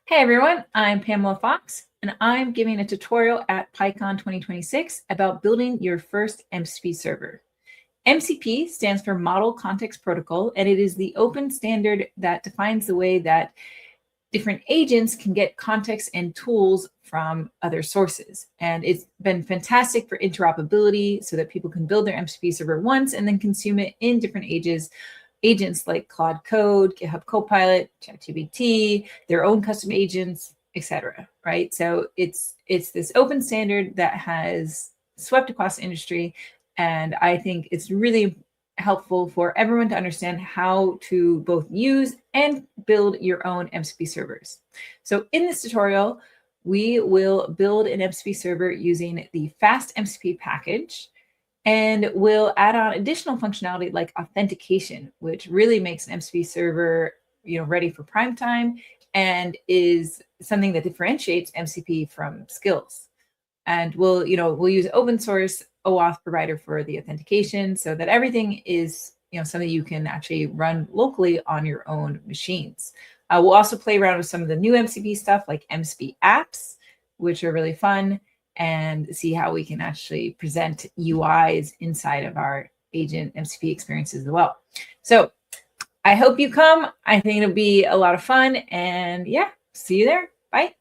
Hey everyone, I'm Pamela Fox, and I'm giving a tutorial at PyCon 2026 about building your first MCP server. MCP stands for Model Context Protocol, and it is the open standard that defines the way that different agents can get context and tools from other sources. And it's been fantastic for interoperability so that people can build their MCP server once and then consume it in different agents like Claude Code, GitHub Copilot, ChatGPT, their own custom agents, etc. Right? So it's this open standard that has swept across the industry, and I think it's really helpful for everyone to understand how to both use and build your own MCP servers. So in this tutorial, we will build an MCP server using the fast MCP package, and we'll add on additional functionality like authentication, which really makes an MCP server ready for prime time and is something that differentiates MCP from skills. And we'll use open source OAuth provider for the authentication so that everything is something you can actually run locally on your own machines. We'll also play around with some of the new MCP stuff like MCP apps, which are really fun, and see how we can actually present UIs inside of our agent MCP experiences as well. So I hope you come. I think it'll be a lot of fun, and yeah, see you there. Bye.